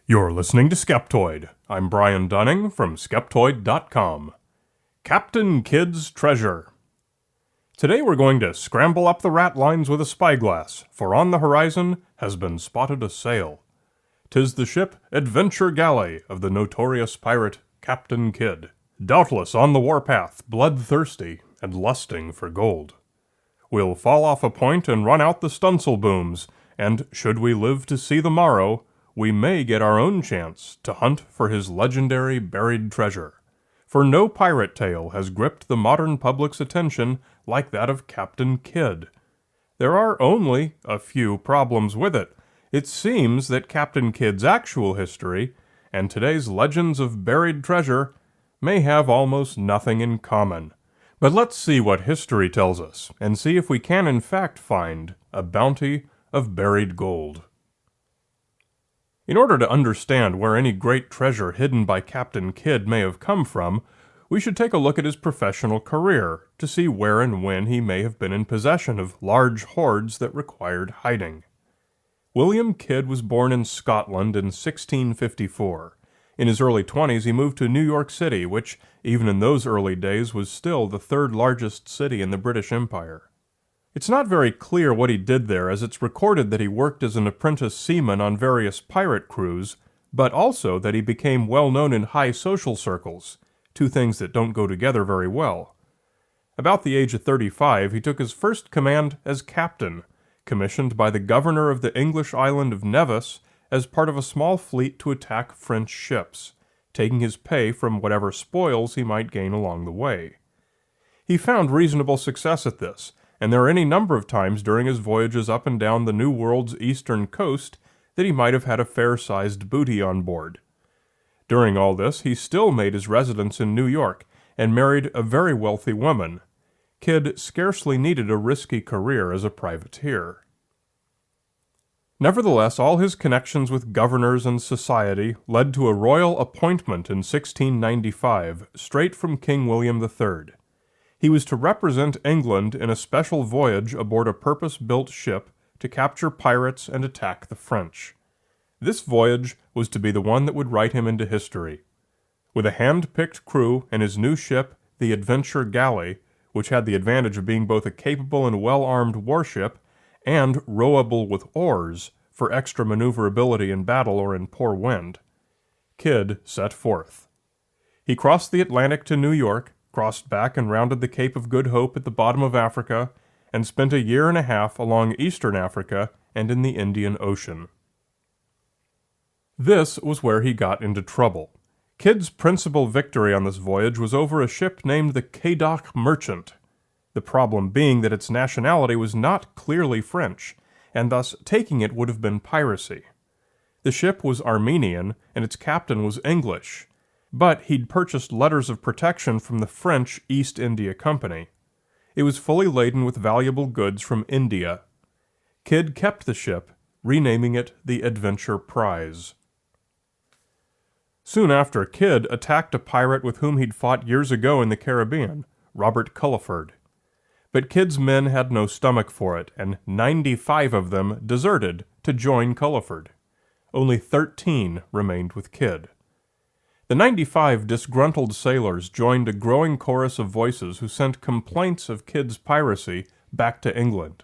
You're listening to Skeptoid. I'm Brian Dunning from Skeptoid.com. Captain Kidd's Treasure. Today we're going to scramble up the ratlines with a spyglass, for on the horizon has been spotted a sail. 'Tis the ship Adventure Galley of the notorious pirate Captain Kidd, doubtless on the warpath, bloodthirsty and lusting for gold. We'll fall off a point and run out the stuns'l booms, and should we live to see the morrow, we may get our own chance to hunt for his legendary buried treasure. For no pirate tale has gripped the modern public's attention like that of Captain Kidd. There are only a few problems with it. It seems that Captain Kidd's actual history and today's legends of buried treasure may have almost nothing in common. But let's see what history tells us, and see if we can in fact find a bounty of buried gold. In order to understand where any great treasure hidden by Captain Kidd may have come from, we should take a look at his professional career to see where and when he may have been in possession of large hoards that required hiding. William Kidd was born in Scotland in 1654. In his early 20s he moved to New York City, which, even in those early days, was still the third largest city in the British Empire. It's not very clear what he did there, as it's recorded that he worked as an apprentice seaman on various pirate crews, but also that he became well known in high social circles, two things that don't go together very well. About the age of 35, he took his first command as captain, commissioned by the governor of the English island of Nevis as part of a small fleet to attack French ships, taking his pay from whatever spoils he might gain along the way. He found reasonable success at this, and there are any number of times during his voyages up and down the New World's eastern coast that he might have had a fair-sized booty on board. During all this, he still made his residence in New York, and married a very wealthy woman. Kidd scarcely needed a risky career as a privateer. Nevertheless, all his connections with governors and society led to a royal appointment in 1695, straight from King William III. He was to represent England in a special voyage aboard a purpose-built ship to capture pirates and attack the French. This voyage was to be the one that would write him into history. With a hand-picked crew and his new ship, the Adventure Galley, which had the advantage of being both a capable and well-armed warship, and rowable with oars for extra maneuverability in battle or in poor wind, Kidd set forth. He crossed the Atlantic to New York, crossed back and rounded the Cape of Good Hope at the bottom of Africa, and spent a year and a half along eastern Africa and in the Indian Ocean. This was where he got into trouble. Kidd's principal victory on this voyage was over a ship named the Quedagh Merchant, the problem being that its nationality was not clearly French, and thus taking it would have been piracy. The ship was Armenian, and its captain was English, but he'd purchased letters of protection from the French East India Company. It was fully laden with valuable goods from India. Kidd kept the ship, renaming it the Adventure Prize. Soon after, Kidd attacked a pirate with whom he'd fought years ago in the Caribbean, Robert Culliford. But Kidd's men had no stomach for it, and 95 of them deserted to join Culliford. Only 13 remained with Kidd. The 95 disgruntled sailors joined a growing chorus of voices who sent complaints of Kidd's piracy back to England.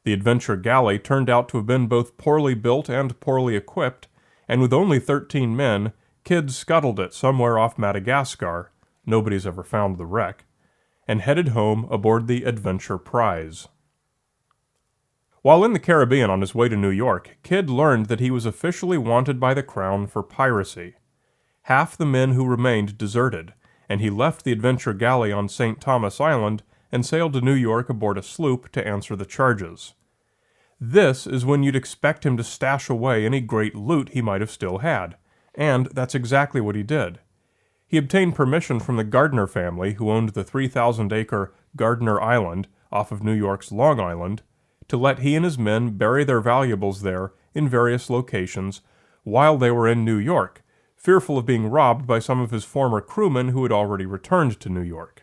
The Adventure Galley turned out to have been both poorly built and poorly equipped, and with only 13 men, Kidd scuttled it somewhere off Madagascar, nobody's ever found the wreck, and headed home aboard the Adventure Prize. While in the Caribbean on his way to New York, Kidd learned that he was officially wanted by the Crown for piracy. Half the men who remained deserted, and he left the Adventure Galley on St. Thomas Island and sailed to New York aboard a sloop to answer the charges. This is when you'd expect him to stash away any great loot he might have still had, and that's exactly what he did. He obtained permission from the Gardner family, who owned the 3,000-acre Gardner Island off of New York's Long Island, to let he and his men bury their valuables there in various locations while they were in New York, fearful of being robbed by some of his former crewmen who had already returned to New York.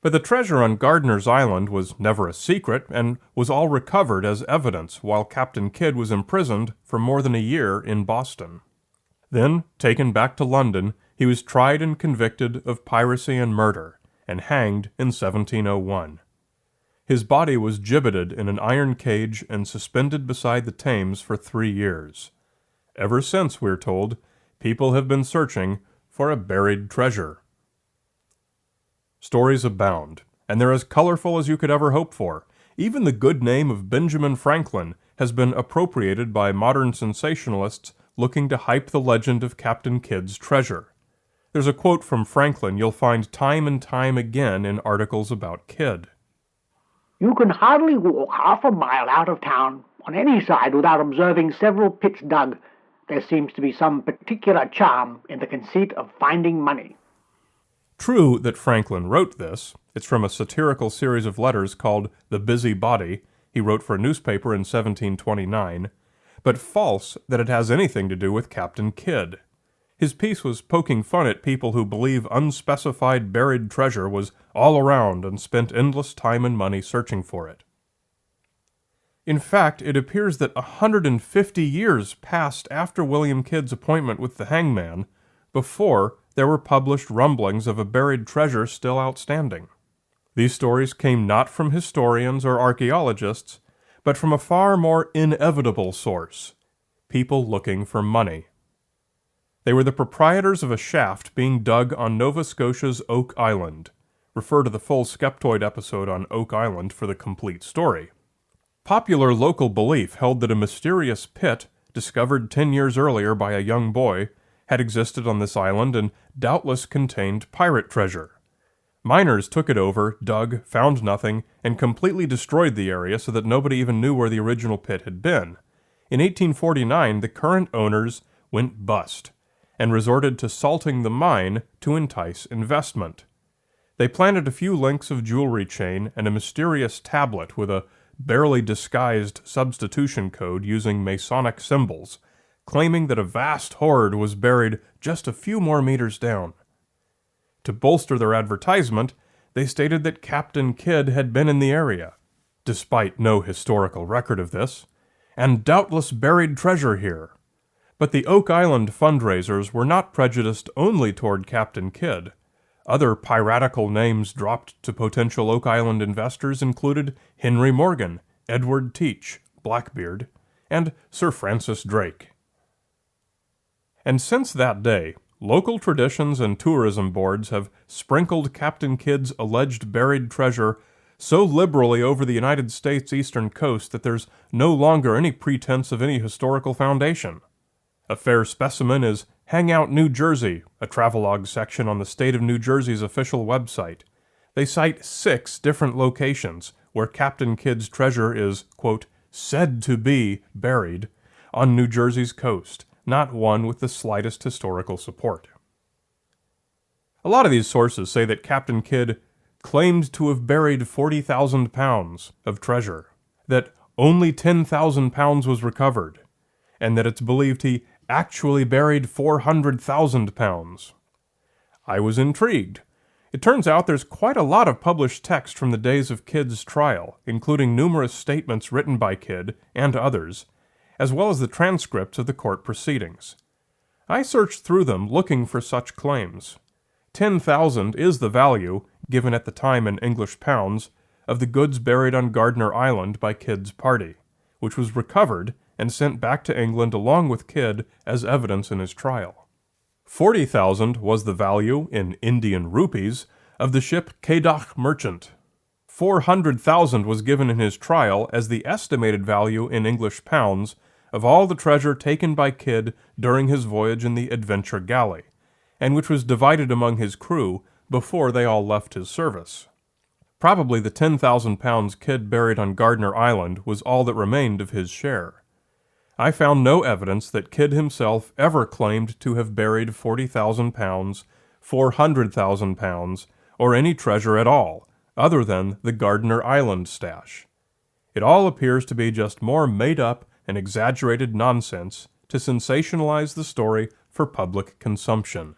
But the treasure on Gardiner's Island was never a secret and was all recovered as evidence while Captain Kidd was imprisoned for more than a year in Boston. Then, taken back to London, he was tried and convicted of piracy and murder, and hanged in 1701. His body was gibbeted in an iron cage and suspended beside the Thames for 3 years. Ever since, we're told, people have been searching for a buried treasure. Stories abound, and they're as colorful as you could ever hope for. Even the good name of Benjamin Franklin has been appropriated by modern sensationalists looking to hype the legend of Captain Kidd's treasure. There's a quote from Franklin you'll find time and time again in articles about Kidd. You can hardly walk half a mile out of town on any side without observing several pits dug. There seems to be some particular charm in the conceit of finding money. True that Franklin wrote this. It's from a satirical series of letters called The Busy Body he wrote for a newspaper in 1729, but false that it has anything to do with Captain Kidd. His piece was poking fun at people who believe unspecified buried treasure was all around and spent endless time and money searching for it. In fact, it appears that 150 years passed after William Kidd's appointment with the hangman before there were published rumblings of a buried treasure still outstanding. These stories came not from historians or archaeologists, but from a far more inevitable source, people looking for money. They were the proprietors of a shaft being dug on Nova Scotia's Oak Island. Refer to the full Skeptoid episode on Oak Island for the complete story. Popular local belief held that a mysterious pit, discovered 10 years earlier by a young boy, had existed on this island and doubtless contained pirate treasure. Miners took it over, dug, found nothing, and completely destroyed the area so that nobody even knew where the original pit had been. In 1849, the current owners went bust and resorted to salting the mine to entice investment. They planted a few links of jewelry chain and a mysterious tablet with a barely disguised substitution code using Masonic symbols, claiming that a vast hoard was buried just a few more meters down. To bolster their advertisement, they stated that Captain Kidd had been in the area, despite no historical record of this, and doubtless buried treasure here. But the Oak Island fundraisers were not prejudiced only toward Captain Kidd. Other piratical names dropped to potential Oak Island investors included Henry Morgan, Edward Teach, Blackbeard, and Sir Francis Drake. And since that day, local traditions and tourism boards have sprinkled Captain Kidd's alleged buried treasure so liberally over the United States eastern coast that there's no longer any pretense of any historical foundation. A fair specimen is Hangout New Jersey, a travelogue section on the state of New Jersey's official website. They cite 6 different locations where Captain Kidd's treasure is, quote, said to be buried on New Jersey's coast, not one with the slightest historical support. A lot of these sources say that Captain Kidd claimed to have buried 40,000 pounds of treasure, that only 10,000 pounds was recovered, and that it's believed he actually buried 400,000 pounds. I was intrigued. It turns out there's quite a lot of published text from the days of Kidd's trial, including numerous statements written by Kidd and others, as well as the transcripts of the court proceedings. I searched through them looking for such claims. 10,000 is the value, given at the time in English pounds, of the goods buried on Gardiner Island by Kidd's party, which was recovered and sent back to England along with Kidd as evidence in his trial. 40,000 was the value, in Indian rupees, of the ship Quedagh Merchant. 400,000 was given in his trial as the estimated value in English pounds of all the treasure taken by Kidd during his voyage in the Adventure Galley, and which was divided among his crew before they all left his service. Probably the 10,000 pounds Kidd buried on Gardiner Island was all that remained of his share. I found no evidence that Kidd himself ever claimed to have buried 40,000 pounds, 400,000 pounds, or any treasure at all, other than the Gardiner Island stash. It all appears to be just more made-up and exaggerated nonsense to sensationalize the story for public consumption.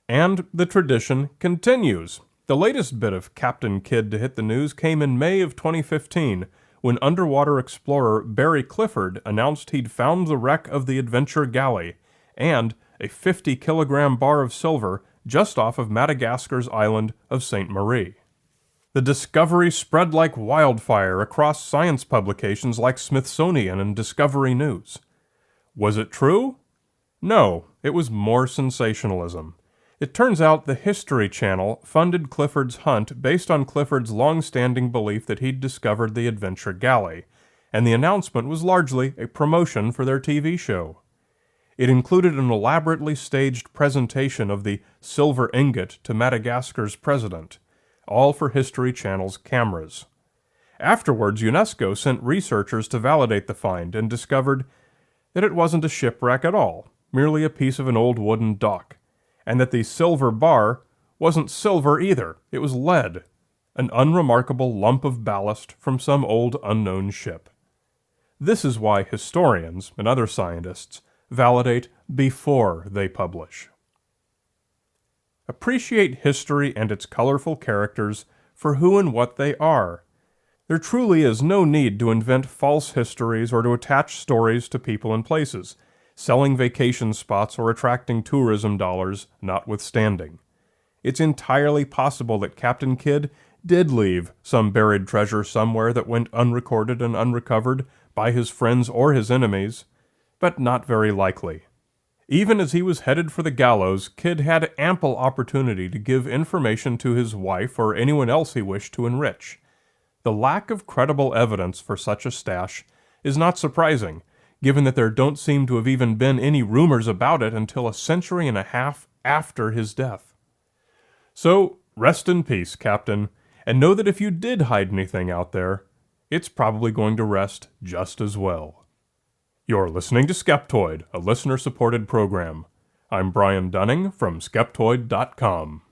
And the tradition continues. The latest bit of Captain Kidd to hit the news came in May of 2015, when underwater explorer Barry Clifford announced he'd found the wreck of the Adventure Galley and a 50-kilogram bar of silver just off of Madagascar's island of Sainte Marie. The discovery spread like wildfire across science publications like Smithsonian and Discovery News. Was it true? No, it was more sensationalism. It turns out the History Channel funded Clifford's hunt based on Clifford's long-standing belief that he'd discovered the Adventure Galley, and the announcement was largely a promotion for their TV show. It included an elaborately staged presentation of the silver ingot to Madagascar's president, all for History Channel's cameras. Afterwards, UNESCO sent researchers to validate the find and discovered that it wasn't a shipwreck at all, merely a piece of an old wooden dock, and that the silver bar wasn't silver either, it was lead, an unremarkable lump of ballast from some old unknown ship. This is why historians and other scientists validate before they publish. Appreciate history and its colorful characters for who and what they are. There truly is no need to invent false histories or to attach stories to people and places, selling vacation spots or attracting tourism dollars notwithstanding. It's entirely possible that Captain Kidd did leave some buried treasure somewhere that went unrecorded and unrecovered by his friends or his enemies, but not very likely. Even as he was headed for the gallows, Kidd had ample opportunity to give information to his wife or anyone else he wished to enrich. The lack of credible evidence for such a stash is not surprising, given that there don't seem to have even been any rumors about it until a century and a half after his death. So, rest in peace, Captain, and know that if you did hide anything out there, it's probably going to rest just as well. You're listening to Skeptoid, a listener-supported program. I'm Brian Dunning from Skeptoid.com.